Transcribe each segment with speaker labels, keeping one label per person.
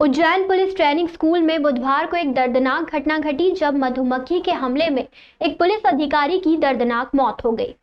Speaker 1: Ujjain police training school में बुधवार को एक दर्दनाक घटना घटी जब मधुमक्खी के हमले में एक पुलिस अधिकारी की दर्दनाक मौत हो गई।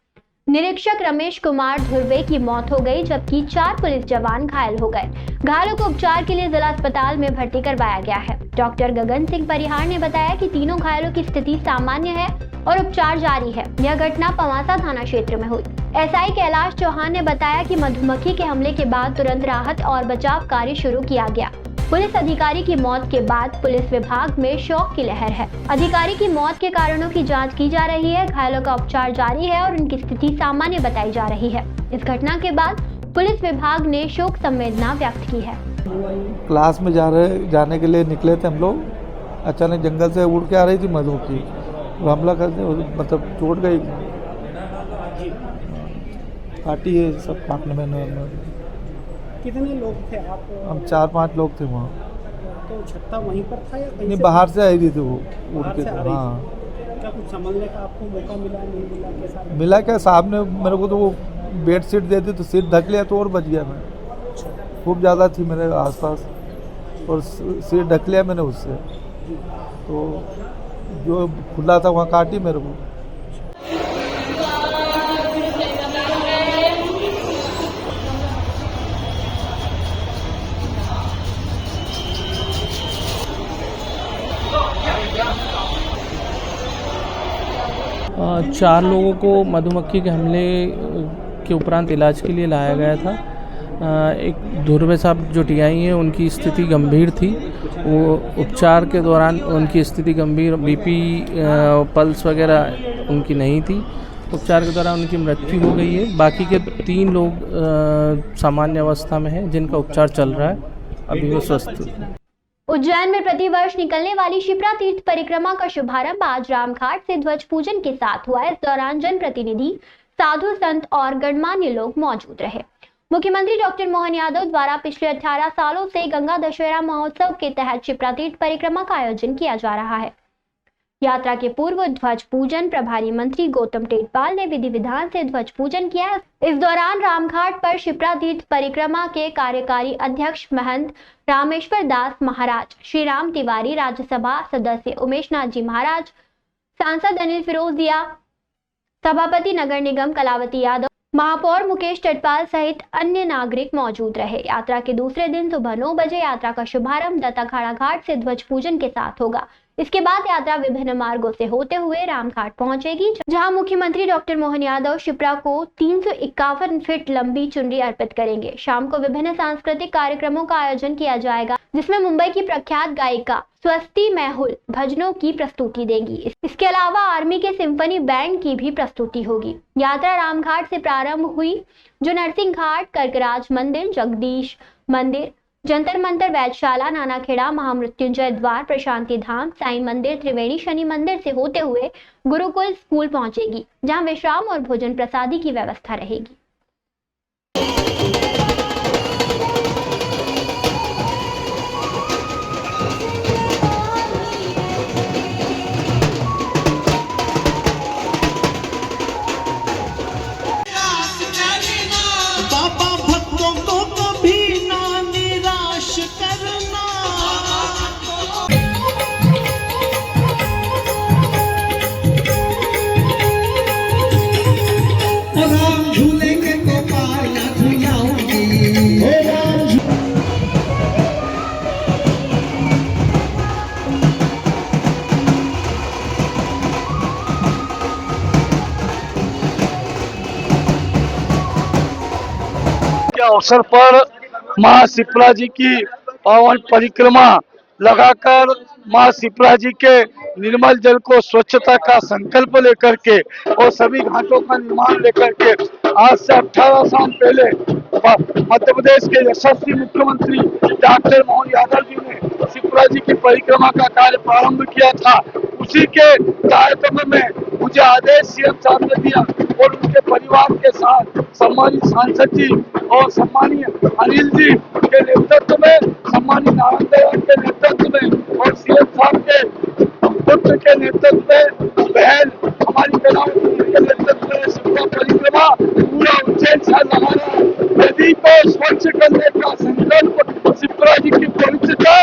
Speaker 1: निरीक्षक रमेश कुमार धुर्वे की मौत हो गई जबकि 4 पुलिस जवान घायल हो गए। घायलों को उपचार के लिए जिला अस्पताल में भर्ती करवाया गया है। डॉक्टर गगन सिंह परिहार ने बताया कि तीनों घायलों की स्थिति सामान्य है और उपचार जारी है। यह घटना पवासा थाना क्षेत्र में हुई। एसआई कैलाश चौहान ने बताया कि मधुमक्खी के हमले के बाद तुरंत राहत और बचाव कार्य शुरू किया गया। पुलिस अधिकारी की मौत के बाद पुलिस विभाग में शोक की लहर है। अधिकारी की मौत के कारणों की जांच की जा रही है। घायलों का उपचार जारी है और उनकी स्थिति सामान्य बताई जा रही है। इस घटना के बाद पुलिस विभाग ने शोक संवेदना व्यक्त की है।
Speaker 2: क्लास में जाने के लिए निकले थे हम लोग। अचानक जंगल से उड़ के आ रही थी मधुमक्खी, हमला करते मतलब चोट गई, काटी है सब काटने में।
Speaker 3: कितने लोग थे आप?
Speaker 2: हम 4-5 लोग थे वहाँ।
Speaker 3: तो छत्ता वहीं पर था या कहीं
Speaker 2: नहीं,
Speaker 3: से
Speaker 2: बाहर से आई थी वो उड़ के।
Speaker 3: हाँ, क्या कुछ संभलने का आपको मौका मिला? नहीं मिला? कैसा
Speaker 2: मिला? क्या साहब ने मेरे को तो वो बेड शीट दे दी तो सिर ढक लिया तो और बच गया मैं। खूब ज़्यादा थी मेरे आसपास और सिर ढक लिया मैंने उससे, तो जो खुला था वहाँ काटी मेरे को।
Speaker 4: 4 लोगों को मधुमक्खी के हमले के उपरांत इलाज के लिए लाया गया था। एक धुर्वे साहब जो टीआई हैं उनकी स्थिति गंभीर थी। वो उपचार के दौरान उनकी स्थिति गंभीर, बीपी पल्स वगैरह उनकी नहीं थी। उपचार के दौरान उनकी मृत्यु हो गई है। बाकी के 3 लोग सामान्य अवस्था में हैं जिनका उपचार चल रहा है, अभी वो स्वस्थ।
Speaker 1: उज्जैन में प्रतिवर्ष निकलने वाली शिप्रा तीर्थ परिक्रमा का शुभारंभ आज रामघाट से ध्वज पूजन के साथ हुआ। इस दौरान जनप्रतिनिधि, साधु संत और गणमान्य लोग मौजूद रहे। मुख्यमंत्री डॉक्टर मोहन यादव द्वारा पिछले 18 सालों से गंगा दशहरा महोत्सव के तहत शिप्रा तीर्थ परिक्रमा का आयोजन किया जा रहा है। यात्रा के पूर्व ध्वज पूजन प्रभारी मंत्री गौतम टेटपाल ने विधि विधान से ध्वज पूजन किया। इस दौरान रामघाट पर शिप्रा तीर्थ परिक्रमा के कार्यकारी अध्यक्ष महंत रामेश्वर दास महाराज, श्री राम तिवारी, राज्यसभा सदस्य उमेश नाथ जी महाराज, सांसद अनिल फिरोजिया, सभापति नगर निगम कलावती यादव, महापौर मुकेश टटपाल सहित अन्य नागरिक मौजूद रहे। यात्रा के दूसरे दिन सुबह 9 बजे यात्रा का शुभारंभ दत्ताखाड़ा घाट से ध्वज पूजन के साथ होगा। इसके बाद यात्रा विभिन्न मार्गों से होते हुए रामघाट पहुंचेगी, जहां मुख्यमंत्री डॉक्टर मोहन यादव शिप्रा को 351 फीट लंबी चुनरी अर्पित करेंगे। शाम को विभिन्न सांस्कृतिक कार्यक्रमों का आयोजन किया जाएगा, जिसमें मुंबई की प्रख्यात गायिका स्वस्ति महूल भजनों की प्रस्तुति देंगी। इसके अलावा आर्मी के सिम्फनी बैंड की भी प्रस्तुति होगी। यात्रा रामघाट से प्रारंभ हुई, जो नरसिंह घाट, कर्कराज मंदिर, जगदीश मंदिर, जंतर मंतर, वैधशाला, नानाखेड़ा, महामृत्युंजय द्वार, प्रशांति धाम, साई मंदिर, त्रिवेणी शनि मंदिर से होते हुए गुरुकुल स्कूल पहुंचेगी, जहां विश्राम और भोजन प्रसादी की व्यवस्था रहेगी।
Speaker 5: अवसर पर मां शिप्रा जी की पावन परिक्रमा लगाकर मां शिप्रा जी के निर्मल जल को स्वच्छता का संकल्प लेकर के और सभी घाटों का निर्माण लेकर के आज से 18 साल पहले मध्य प्रदेश के यशस्वी मुख्यमंत्री डॉक्टर मोहन यादव जी ने शिप्रा जी की परिक्रमा का कार्य प्रारंभ किया था। उसी के कार्यक्रम में मुझे आदेश सीएम साहब ने दिया और उनके परिवार के साथ सम्मानित सांसद जी और सम्मानीय अनिल जी के नेतृत्व में, सम्मानित नारायण देव के नेतृत्व में और सीएम साहब के पुत्र के नेतृत्व में, बहन हमारी के नेतृत्व में शिप्रा परिक्रमा पूरा उज्जैन शहर हमारा नदी को स्वच्छ करने का संकल्प, शिप्रा जी की पवित्रता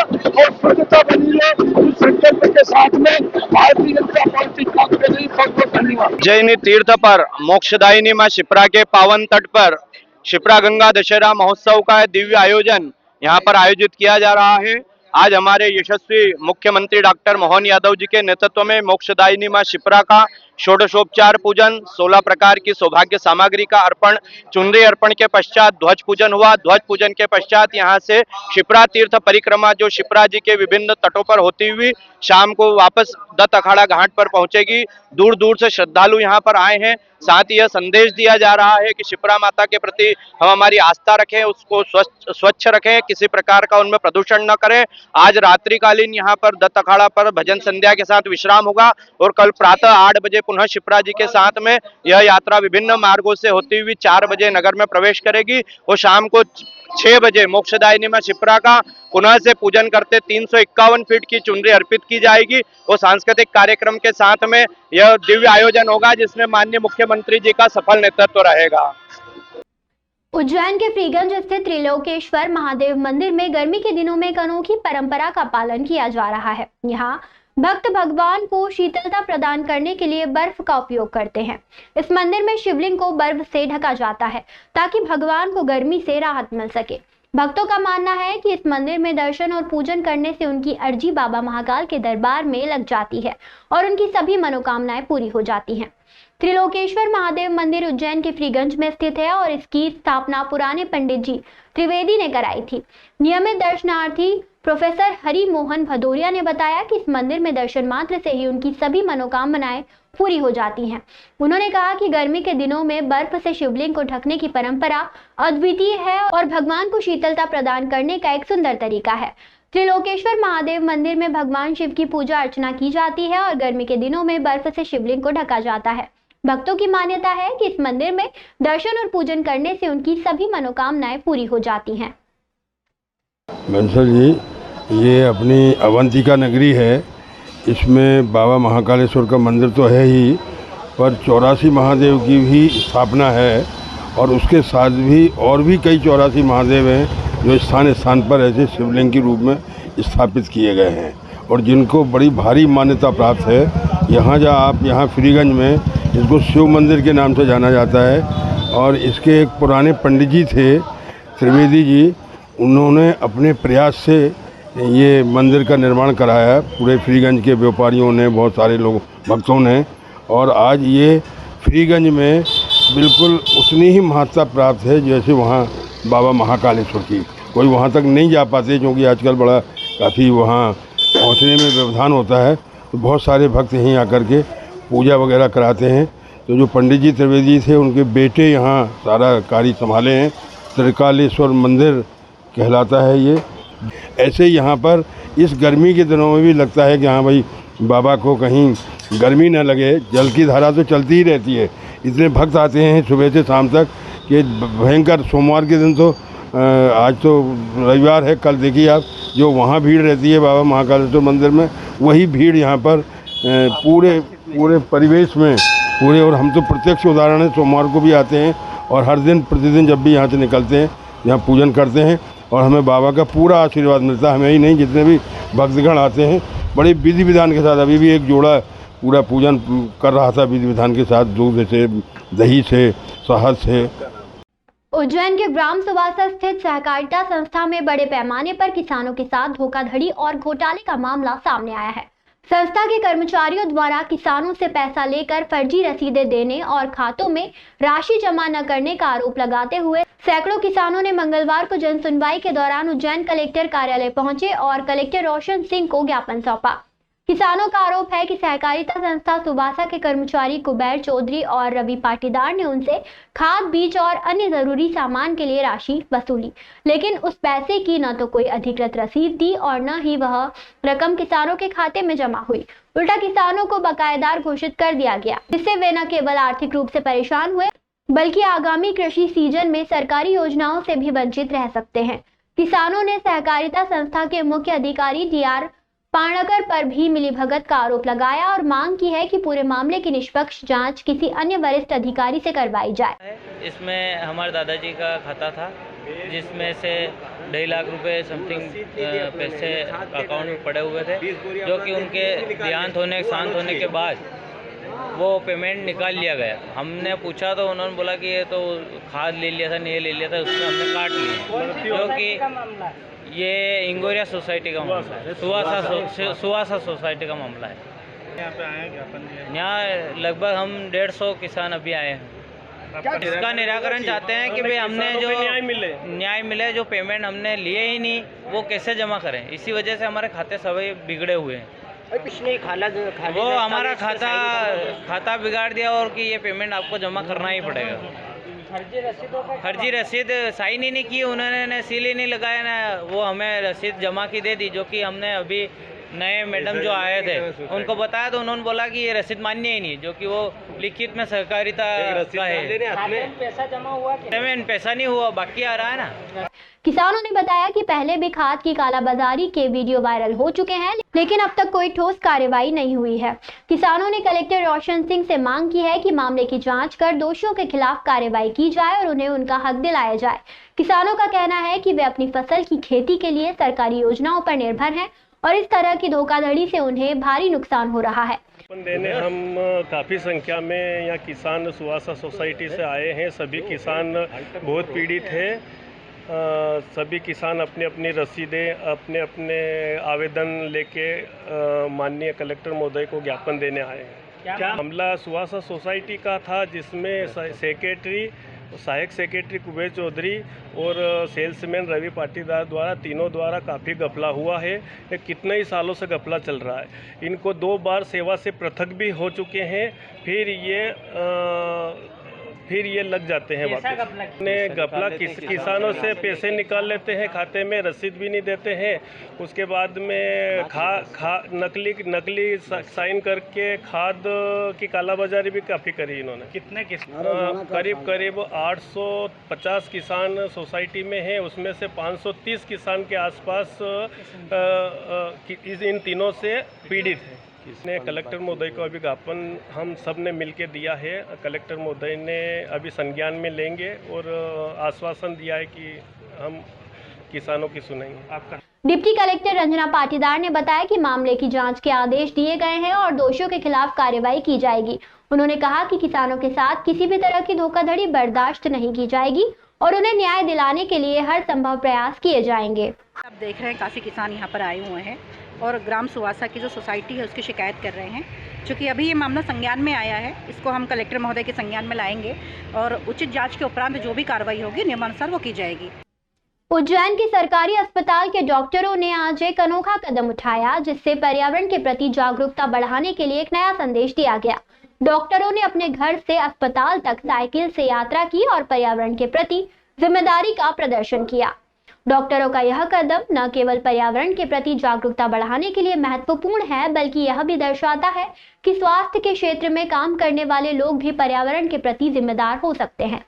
Speaker 6: उज्जैनी तीर्थ पर मोक्षदायिनी मां शिप्रा के पावन तट पर शिप्रा गंगा दशहरा महोत्सव का दिव्य आयोजन यहाँ पर आयोजित किया जा रहा है। आज हमारे यशस्वी मुख्यमंत्री डॉक्टर मोहन यादव जी के नेतृत्व में मोक्षदायिनी मां शिप्रा का षोडशोपचार पूजन, 16 प्रकार की सौभाग्य सामग्री का अर्पण, चुनरी अर्पण के पश्चात ध्वज पूजन हुआ। ध्वज पूजन के पश्चात यहाँ से शिप्रा तीर्थ परिक्रमा जो शिप्रा जी के विभिन्न तटों पर होती हुई शाम को वापस दत्त अखाड़ा घाट पर पहुंचेगी। दूर दूर से श्रद्धालु यहाँ पर आए हैं। साथ ही यह संदेश दिया जा रहा है कि शिप्रा माता के प्रति हम हमारी आस्था रखें, उसको स्वच्छ रखें, किसी प्रकार का उनमें प्रदूषण न करें। आज रात्रिकालीन यहाँ पर दत्त अखाड़ा पर भजन संध्या के साथ विश्राम होगा और कल प्रातः 8 बजे पुनः शिप्रा जी के साथ में यह यात्रा विभिन्न मार्गों से होती हुई 4 बजे नगर में प्रवेश करेगी और शाम को 6 बजे मोक्षदायिनी मां शिप्रा का पुनः से पूजन करते 351 फीट की चुनरी अर्पित की जाएगी और सांस्कृतिक कार्यक्रम के साथ में यह दिव्य आयोजन होगा जिसमें माननीय मुख्यमंत्री जी का सफल नेतृत्व रहेगा।
Speaker 1: उज्जैन के फ्रीगंज स्थित त्रिलोकेश्वर महादेव मंदिर में गर्मी के दिनों में एक अनोखी परंपरा का पालन किया जा रहा है। यहाँ भक्त भगवान को शीतलता प्रदान करने के लिए बर्फ का उपयोग करते हैं। इस मंदिर में शिवलिंग को बर्फ से ढका जाता है ताकि भगवान को गर्मी से राहत मिल सके। भक्तों का मानना है कि इस मंदिर में दर्शन और पूजन करने से उनकी अर्जी बाबा महाकाल के दरबार में लग जाती है और उनकी सभी मनोकामनाएं पूरी हो जाती हैं। त्रिलोकेश्वर महादेव मंदिर उज्जैन के फ्रीगंज में स्थित है और इसकी स्थापना पुराने पंडित जी त्रिवेदी ने कराई थी। नियमित दर्शनार्थी प्रोफेसर हरि मोहन भदौरिया ने बताया कि इस मंदिर में दर्शन मात्र से ही उनकी सभी मनोकामनाएं पूरी हो जाती हैं। उन्होंने कहा कि गर्मी के दिनों में बर्फ से शिवलिंग को ढकने की परंपरा अद्वितीय है और भगवान को शीतलता प्रदान करने का एक सुंदर तरीका है। त्रिलोकेश्वर महादेव मंदिर में भगवान शिव की पूजा अर्चना की जाती है और गर्मी के दिनों में बर्फ से शिवलिंग को ढका जाता है। भक्तों की मान्यता है कि इस मंदिर में दर्शन और पूजन करने से उनकी सभी मनोकामनाएं पूरी हो जाती हैं।
Speaker 7: बंसल जी, ये अपनी अवंतिका नगरी है। इसमें बाबा महाकालेश्वर का मंदिर तो है ही, पर 84 महादेव की भी स्थापना है और उसके साथ भी और भी कई 84 महादेव हैं जो स्थान स्थान पर ऐसे शिवलिंग के रूप में स्थापित किए गए हैं और जिनको बड़ी भारी मान्यता प्राप्त है। यहाँ फ्रीगंज में इसको शिव मंदिर के नाम से जाना जाता है और इसके एक पुराने पंडित जी थे त्रिवेदी जी, उन्होंने अपने प्रयास से ये मंदिर का निर्माण कराया। पूरे फ्रीगंज के व्यापारियों ने, बहुत सारे लोग भक्तों ने, और आज ये फ्रीगंज में बिल्कुल उतनी ही महत्ता प्राप्त है जैसे वहाँ बाबा महाकालेश्वर की। कोई वहाँ तक नहीं जा पाते क्योंकि आजकल बड़ा काफ़ी वहाँ पहुँचने में व्यवधान होता है, तो बहुत सारे भक्त यहीं आकर के पूजा वगैरह कराते हैं। तो जो पंडित जी त्रिवेदी थे उनके बेटे यहाँ सारा कार्य संभाले हैं। त्रिकालेश्वर मंदिर कहलाता है ये। ऐसे यहाँ पर इस गर्मी के दिनों में भी लगता है कि हाँ भाई बाबा को कहीं गर्मी न लगे। जल की धारा तो चलती ही रहती है, इतने भक्त आते हैं सुबह से शाम तक कि भयंकर। सोमवार के दिन तो आज तो रविवार है, कल देखिए आप जो वहाँ भीड़ रहती है बाबा महाकालेश्वर मंदिर में, वही भीड़ यहाँ पर पूरे परिवेश में पूरे। और हम तो प्रत्यक्ष उदाहरण है, सोमवार को भी आते हैं और हर दिन प्रतिदिन जब भी यहाँ से निकलते हैं यहाँ पूजन करते हैं और हमें बाबा का पूरा आशीर्वाद मिलता है। हमें ही नहीं, जितने भी भक्तगण आते हैं बड़े विधि विधान के साथ। अभी भी एक जोड़ा पूरा पूजन कर रहा था विधि विधान के साथ, दूध से, दही से, शहद से।
Speaker 1: उज्जैन के ग्राम सुवासा स्थित सहकारिता संस्था में बड़े पैमाने पर किसानों के साथ धोखाधड़ी और घोटाले का मामला सामने आया है। संस्था के कर्मचारियों द्वारा किसानों से पैसा लेकर फर्जी रसीदें देने और खातों में राशि जमा न करने का आरोप लगाते हुए सैकड़ों किसानों ने मंगलवार को जन सुनवाई के दौरान उज्जैन कलेक्टर कार्यालय पहुंचे और कलेक्टर रोशन सिंह को ज्ञापन सौंपा। किसानों का आरोप है कि सहकारिता संस्था सुवासा के कर्मचारी कुबेर चौधरी और रवि पाटीदार ने उनसे खाद, बीज और अन्य जरूरी सामान के लिए राशि वसूली, लेकिन उस पैसे की न तो कोई अधिकृत रसीद दी और न ही वह रकम किसानों के खाते में जमा हुई। उल्टा किसानों को बकायेदार घोषित कर दिया गया, जिससे वे न केवल आर्थिक रूप से परेशान हुए बल्कि आगामी कृषि सीजन में सरकारी योजनाओं से भी वंचित रह सकते हैं। किसानों ने सहकारिता संस्था के मुख्य अधिकारी DR पाणकर पर भी मिलीभगत का आरोप लगाया और मांग की है कि पूरे मामले की निष्पक्ष जांच किसी अन्य वरिष्ठ अधिकारी से करवाई जाए।
Speaker 8: इसमें हमारे दादाजी का खाता था जिसमें से 2.5 लाख रुपए समथिंग पैसे अकाउंट में पड़े हुए थे, जो कि उनके देहांत होने शांत होने के बाद वो पेमेंट निकाल लिया गया। हमने पूछा तो उन्होंने बोला कि ये तो खाद ले लिया था, नहीं ले लिया था, उसमें हमने काट लिया, जो कि ये इंगोरिया सोसाइटी का मामला है, सुवासा सोसाइटी का मामला है।
Speaker 3: यहाँ पे आए ज्ञापन दिया,
Speaker 8: यहाँ लगभग हम 150 किसान अभी आए हैं। इसका निराकरण चाहते हैं कि भाई हमने जो न्याय मिले, जो पेमेंट हमने लिए ही नहीं वो कैसे जमा करें। इसी वजह से हमारे खाते सभी बिगड़े हुए हैं। वो हमारा खाता बिगाड़ दिया और कि ये पेमेंट आपको जमा करना ही पड़ेगा। फर्जी रसीद साइन ही नहीं की उन्होंने, सील ही नहीं लगाया ना, वो हमें रसीद जमा की दे दी, जो कि हमने अभी नए मैडम जो आए थे उनको बताया तो उन्होंने बोला कि ये रसीद मान्य ही नहीं, जो कि वो लिखित में सहकारिता का है।
Speaker 3: पैसा जमा हुआ,
Speaker 8: पैसा नहीं हुआ, बाकी आ रहा है ना।
Speaker 1: किसानों ने बताया कि पहले भी खाद की कालाबाजारी के वीडियो वायरल हो चुके हैं, लेकिन अब तक कोई ठोस कार्रवाई नहीं हुई है। किसानों ने कलेक्टर रोशन सिंह से मांग की है कि मामले की जांच कर दोषियों के खिलाफ कार्रवाई की जाए और उन्हें उनका हक दिलाया जाए। किसानों का कहना है कि वे अपनी फसल की खेती के लिए सरकारी योजनाओं पर निर्भर हैं और इस तरह की धोखाधड़ी से उन्हें भारी नुकसान हो रहा है।
Speaker 9: देने हम काफ़ी संख्या में यहाँ किसान सुवासा सोसाइटी से आए हैं। सभी किसान बहुत पीड़ित हैं। सभी किसान अपनी अपनी रसीदें, अपने अपने आवेदन लेके माननीय कलेक्टर महोदय को ज्ञापन देने आए हैं। क्या मामला सुवासा सोसाइटी का था, जिसमें सहायक सेक्रेटरी कुबेर चौधरी और सेल्समैन रवि पाटीदार द्वारा, तीनों द्वारा काफ़ी घपला हुआ है। ये कितने ही सालों से घपला चल रहा है। इनको 2 बार सेवा से पृथक भी हो चुके हैं, फिर ये लग जाते हैं वापस। ने घपला किसानों से पैसे निकाल लेते हैं, खाते में रसीद भी नहीं देते हैं। उसके बाद में नकली साइन करके खाद की कालाबाजारी भी काफ़ी करी इन्होंने। कितने किसान? करीब 850 किसान सोसाइटी में हैं, उसमें से 530 किसान के आसपास इन तीनों से पीड़ित हैं। इसने कलेक्टर महोदय को अभी ज्ञापन हम सब ने मिलकर दिया है। कलेक्टर महोदय ने अभी संज्ञान में लेंगे और आश्वासन दिया है कि हम किसानों की सुनेंगे। आपका
Speaker 1: डिप्टी कलेक्टर रंजना पाटीदार ने बताया कि मामले की जांच के आदेश दिए गए हैं और दोषियों के खिलाफ कार्रवाई की जाएगी। उन्होंने कहा कि किसानों के साथ किसी भी तरह की धोखाधड़ी बर्दाश्त नहीं की जाएगी और उन्हें न्याय दिलाने के लिए हर संभव प्रयास किए जाएंगे।
Speaker 10: आप देख रहे हैं काफ़ी किसान यहाँ पर आए हुए हैं और ग्राम सुवासा की जो सोसाइटी है उसकी शिकायत कर रहे हैं। चूँकि अभी ये मामला संज्ञान में आया है, इसको हम कलेक्टर महोदय के संज्ञान में लाएंगे और उचित जांच के उपरांत जो भी कार्रवाई होगी नियमानुसार वो की जाएगी।
Speaker 1: उज्जैन के सरकारी अस्पताल के डॉक्टरों ने आज एक अनोखा कदम उठाया, जिससे पर्यावरण के प्रति जागरूकता बढ़ाने के लिए एक नया संदेश दिया गया। डॉक्टरों ने अपने घर से अस्पताल तक साइकिल से यात्रा की और पर्यावरण के प्रति जिम्मेदारी का प्रदर्शन किया। डॉक्टरों का यह कदम न केवल पर्यावरण के प्रति जागरूकता बढ़ाने के लिए महत्वपूर्ण है, बल्कि यह भी दर्शाता है कि स्वास्थ्य के क्षेत्र में काम करने वाले लोग भी पर्यावरण के प्रति जिम्मेदार हो सकते हैं।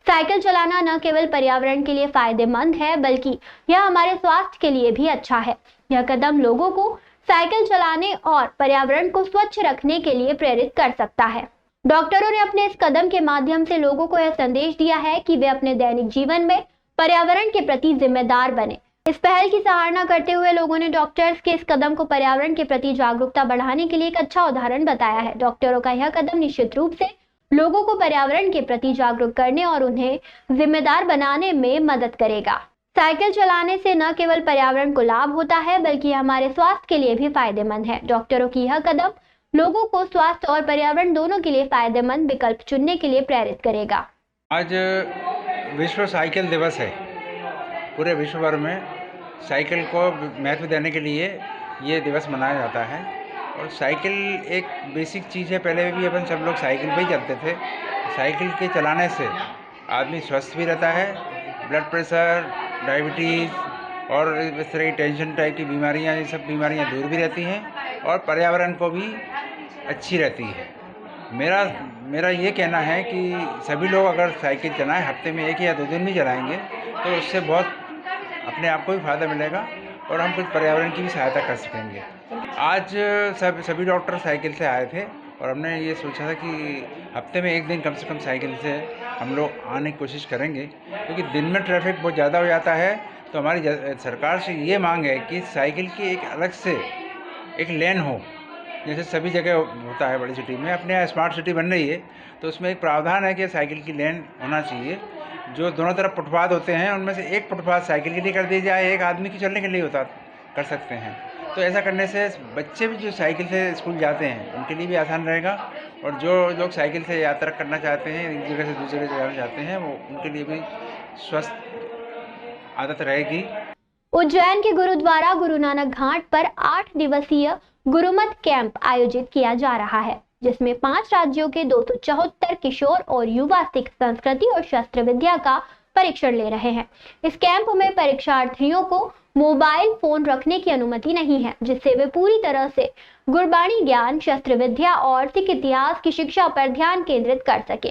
Speaker 1: साइकिल चलाना न केवल पर्यावरण के लिए फायदेमंद है, बल्कि यह हमारे स्वास्थ्य के लिए भी अच्छा है। यह कदम लोगों को साइकिल चलाने और पर्यावरण को स्वच्छ रखने के लिए प्रेरित कर सकता है। डॉक्टरों ने अपने इस कदम के माध्यम से लोगों को यह संदेश दिया है कि वे अपने दैनिक जीवन में पर्यावरण के प्रति जिम्मेदार बने। इस पहल की सराहना करते हुए लोगों ने डॉक्टर्स के इस कदम को पर्यावरण के प्रति जागरूकता बढ़ाने के लिए एक अच्छा उदाहरण बताया है। डॉक्टरों का यह कदम निश्चित रूप से लोगों को पर्यावरण के प्रति जागरूक करने और उन्हें जिम्मेदार बनाने में मदद करेगा। साइकिल चलाने से न केवल पर्यावरण को लाभ होता है, बल्कि हमारे स्वास्थ्य के लिए भी फायदेमंद है। डॉक्टरों की यह कदम लोगों को स्वास्थ्य और पर्यावरण दोनों के लिए फायदेमंद विकल्प चुनने के लिए प्रेरित करेगा।
Speaker 11: आज विश्व साइकिल दिवस है। पूरे विश्व भर में साइकिल को महत्व देने के लिए ये दिवस मनाया जाता है। और साइकिल एक बेसिक चीज़ है। पहले भी अपन सब लोग साइकिल पे ही चलते थे। साइकिल के चलाने से आदमी स्वस्थ भी रहता है, ब्लड प्रेशर, डायबिटीज़ और इस तरह की टेंशन टाइप की बीमारियां, ये सब बीमारियां दूर भी रहती हैं और पर्यावरण को भी अच्छी रहती है। मेरा ये कहना है कि सभी लोग अगर साइकिल चलाएं, हफ्ते में 1 या 2 दिन भी चलाएंगे तो उससे बहुत अपने आप को भी फ़ायदा मिलेगा और हम कुछ पर्यावरण की भी सहायता कर सकेंगे। आज सभी डॉक्टर साइकिल से आए थे और हमने ये सोचा था कि हफ्ते में 1 दिन कम से कम साइकिल से हम लोग आने की कोशिश करेंगे, क्योंकि दिन में ट्रैफिक बहुत ज़्यादा हो जाता है। तो हमारी सरकार से ये मांग है कि साइकिल की एक अलग से एक लेन हो, जैसे सभी जगह होता है बड़ी सिटी में। अपने यहाँ स्मार्ट सिटी बन रही है तो उसमें एक प्रावधान है कि साइकिल की लेन होना चाहिए। जो दोनों तरफ फुटपाथ होते हैं उनमें से एक फुटपाथ साइकिल के लिए कर दी जाए, एक आदमी की चलने के लिए होता कर सकते हैं। तो ऐसा करने से बच्चे भी जो साइकिल से स्कूल जाते हैं उनके लिए भी आसान रहेगा, और जो लोग साइकिल से यात्रा करना चाहते हैं, एक जगह से दूसरी जगह जाना चाहते हैं, वो उनके लिए भी स्वस्थ आदत रहेगी।
Speaker 1: उज्जैन के गुरुद्वारा गुरु नानक घाट पर 8 दिवसीय गुरुमत कैंप आयोजित किया जा रहा है, जिसमें 5 राज्यों के 274 किशोर और युवा सिख संस्कृति और शस्त्र विद्या का परीक्षण ले रहे हैं। इस कैंप में परीक्षार्थियों को मोबाइल फोन रखने की अनुमति नहीं है, जिससे वे पूरी तरह से गुरबाणी ज्ञान, शस्त्र विद्या और सिख इतिहास की शिक्षा पर ध्यान केंद्रित कर सके।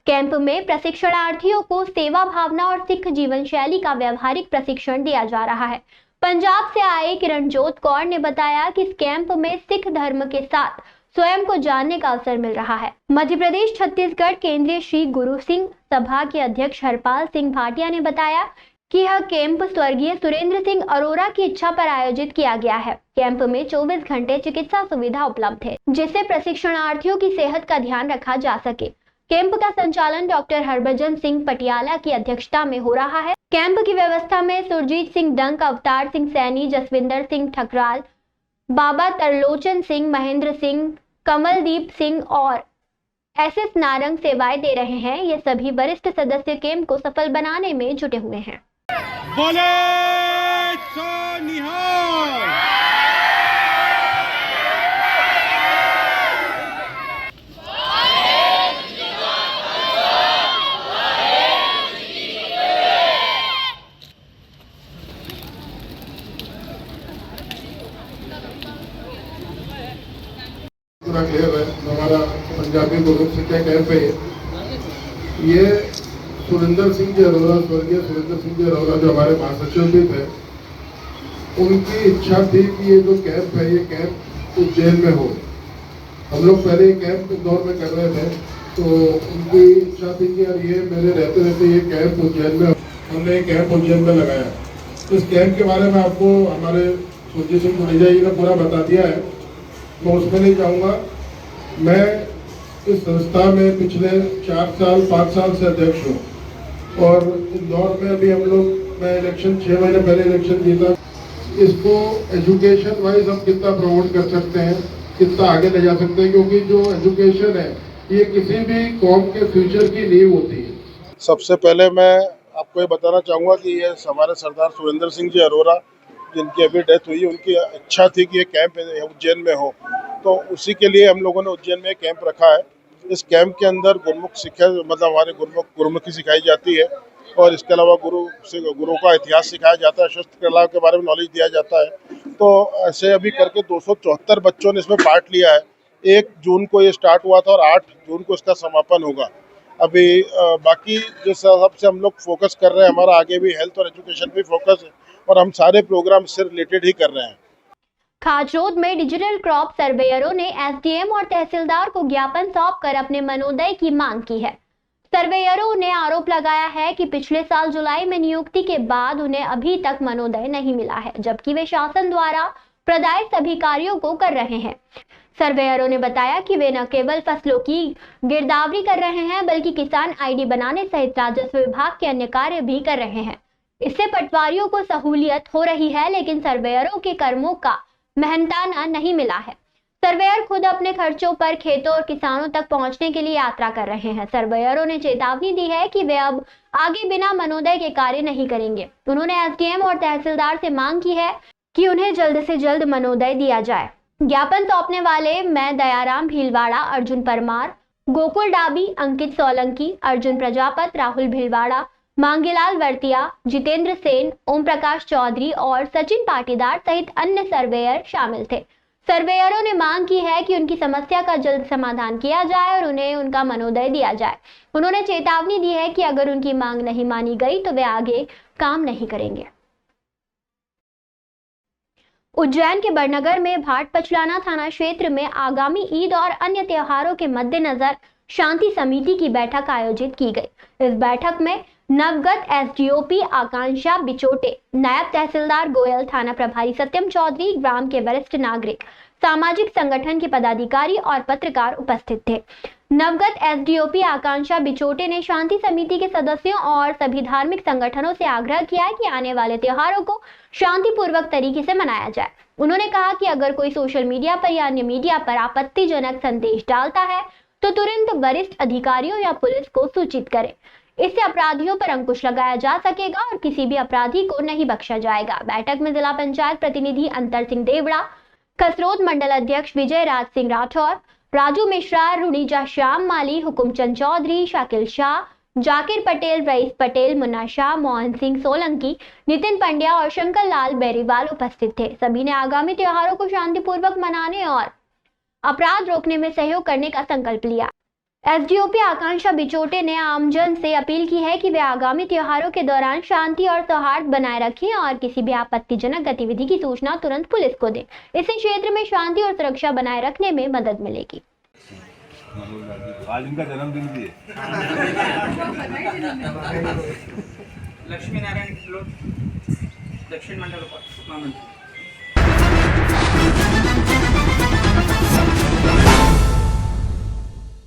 Speaker 1: कैंप में प्रशिक्षणार्थियों को सेवा भावना और सिख जीवन शैली का व्यवहारिक प्रशिक्षण दिया जा रहा है। पंजाब से आए किरणजोत कौर ने बताया कि इस कैंप में सिख धर्म के साथ स्वयं को जानने का अवसर मिल रहा है। मध्य प्रदेश छत्तीसगढ़ केंद्रीय श्री गुरु सिंह सभा के अध्यक्ष हरपाल सिंह भाटिया ने बताया कि यह कैंप स्वर्गीय सुरेंद्र सिंह अरोरा की इच्छा पर आयोजित किया गया है। कैंप में 24 घंटे चिकित्सा सुविधा उपलब्ध है, जिससे प्रशिक्षणार्थियों की सेहत का ध्यान रखा जा सके। कैंप का संचालन डॉक्टर हरभजन सिंह पटियाला की अध्यक्षता में हो रहा है। कैंप की व्यवस्था में सुरजीत सिंह डंक, अवतार सिंह सैनी, जसविंदर सिंह ठकराल, बाबा तरलोचन सिंह, महेंद्र सिंह, कमलदीप सिंह और एसएस नारंग सेवाएं दे रहे हैं। ये सभी वरिष्ठ सदस्य कैंप को सफल बनाने में जुटे हुए हैं।
Speaker 7: बोले सो निहाल।
Speaker 12: क्लियर है, हमारा पंजाबी गुरु शिक्षा कैंप है। ये सुरेंद्र सिंह जी अरोरा, स्वर्गीय सुरेंद्र सिंह जी अरोरा जो हमारे महासचिव भी थे, उनकी इच्छा थी कि ये जो कैंप है, ये कैंप उज्जैन में हो। हम लोग पहले ये कैंप इंदौर में कर रहे थे, तो उनकी इच्छा थी कि यार ये मेरे रहते रहते ये कैंप उज्जैन में, हमने ये कैंप उज्जैन में लगाया। तो इस कैंप के बारे में आपको हमारे सुरजीत सिंह गुरेजा जी ने पूरा बता दिया है, मैं उसमें नहीं जाऊँगा। मैं इस संस्था में पिछले 5 साल से अध्यक्ष हूँ, और इंदौर में अभी हम लोग, मैं इलेक्शन 6 महीने पहले इलेक्शन जीता। इसको एजुकेशन वाइज हम कितना प्रमोट कर सकते हैं, कितना आगे ले जा सकते हैं, क्योंकि जो एजुकेशन है ये किसी भी कौम के फ्यूचर की नींव होती है।
Speaker 13: सबसे पहले मैं आपको ये बताना चाहूँगा कि ये हमारे सरदार सुरेंद्र सिंह जी अरोरा, जिनकी अभी डेथ हुई, उनकी इच्छा थी कि ये कैंप उज्जैन में हो, तो उसी के लिए हम लोगों ने उज्जैन में कैंप रखा है। इस कैंप के अंदर गुरुमुख शिक्षा, मतलब हमारे गुरुमुखी सिखाई जाती है, और इसके अलावा गुरु का इतिहास सिखाया जाता है, शस्त्र कला के बारे में नॉलेज दिया जाता है। तो ऐसे अभी करके 274 बच्चों ने इसमें पार्ट लिया है। 1 जून को ये स्टार्ट हुआ था और 8 जून को इसका समापन होगा। अभी बाकी जिस हिसाब से हम लोग फोकस कर रहे हैं, हमारा आगे भी हेल्थ और एजुकेशन पे फोकस है, और हम सारे प्रोग्राम इससे रिलेटेड ही कर रहे हैं।
Speaker 1: खाचरोद में डिजिटल क्रॉप सर्वेयरों ने एसडीएम और तहसीलदार को ज्ञापन सौंपकर अपने मनोदय की मांग की है। सर्वेयरों ने आरोप लगाया है कि पिछले साल जुलाई में नियुक्ति के बाद उन्हें अभी तक मनोदय नहीं मिला है, जबकि वे शासन द्वारा प्रदाय सभी कार्यों को कर रहे हैं। सर्वेयरों ने बताया कि वे न केवल फसलों की गिरदावरी कर रहे हैं, बल्कि किसान आईडी बनाने सहित राजस्व विभाग के अन्य कार्य भी कर रहे हैं। इससे पटवारियों को सहूलियत हो रही है, लेकिन सर्वेयरों के कर्मों का मेहनताना नहीं मिला है। सर्वेयर खुद अपने खर्चों पर खेतों और किसानों तक पहुंचने के लिए यात्रा कर रहे हैं। सर्वेयरों ने चेतावनी दी है कि वे अब आगे बिना मनोदय के कार्य नहीं करेंगे। उन्होंने एसडीएम और तहसीलदार से मांग की है कि उन्हें जल्द से जल्द मनोदय दिया जाए। ज्ञापन सौंपने वाले मैं दयाराम भीलवाड़ा, अर्जुन परमार, गोकुल डाबी, अंकित सोलंकी, अर्जुन प्रजापत, राहुल भीलवाड़ा, मांगीलाल वर्तिया, जितेंद्र सेन, ओम प्रकाश चौधरी और सचिन पाटीदार सहित अन्य सर्वेयर शामिल थे। सर्वेयरों ने मांग की है कि उनकी समस्या का जल्द समाधान किया जाए और उन्हें उनका मनोदय दिया जाए। उन्होंने चेतावनी दी है कि अगर उनकी मांग नहीं मानी गई तो वे आगे काम नहीं करेंगे। उज्जैन के बड़नगर में भाट पचलाना थाना क्षेत्र में आगामी ईद और अन्य त्योहारों के मद्देनजर शांति समिति की बैठक आयोजित की गई। इस बैठक में नवगत एसडीओपी आकांक्षा बिचोटे, नायब तहसीलदार गोयल, थाना प्रभारी सत्यम चौधरी, ग्राम के वरिष्ठ नागरिक, सामाजिक संगठन के पदाधिकारी और पत्रकार उपस्थित थे। नवगत एसडीओपी आकांक्षा बिचोटे ने शांति समिति के सदस्यों और सभी धार्मिक संगठनों से आग्रह किया कि आने वाले त्योहारों को शांतिपूर्वक तरीके से मनाया जाए। उन्होंने कहा कि अगर कोई सोशल मीडिया पर या अन्य मीडिया पर आपत्तिजनक संदेश डालता है तो तुरंत वरिष्ठ अधिकारियों या पुलिस को सूचित करें। इससे अपराधियों पर अंकुश लगाया जा सकेगा और किसी भी अपराधी को नहीं बख्शा जाएगा। बैठक में जिला पंचायत प्रतिनिधि अंतर सिंह देवड़ा, कसरोद मंडल अध्यक्ष विजय राज सिंह राठौर, राजू मिश्रा, रुणीजा श्याम माली, हुकुमचंद चौधरी, शाकिल शाह, जाकिर पटेल, रईस पटेल, मुन्ना शाह, मोहन सिंह सोलंकी, नितिन पंड्या और शंकर लाल बेरीवाल उपस्थित थे। सभी ने आगामी त्योहारों को शांतिपूर्वक मनाने और अपराध रोकने में सहयोग करने का संकल्प लिया। एसडीओपी आकांक्षा बिचोटे ने आमजन से अपील की है कि वे आगामी त्योहारों के दौरान शांति और सौहार्द बनाए रखें और किसी भी आपत्तिजनक गतिविधि की सूचना तुरंत पुलिस को दें। इससे क्षेत्र में शांति और सुरक्षा बनाए रखने में मदद मिलेगी।
Speaker 14: आज इनका जन्मदिन भी है।
Speaker 3: लक्ष्मी नारायण दक्षिण मंडल उपमहामंत्री।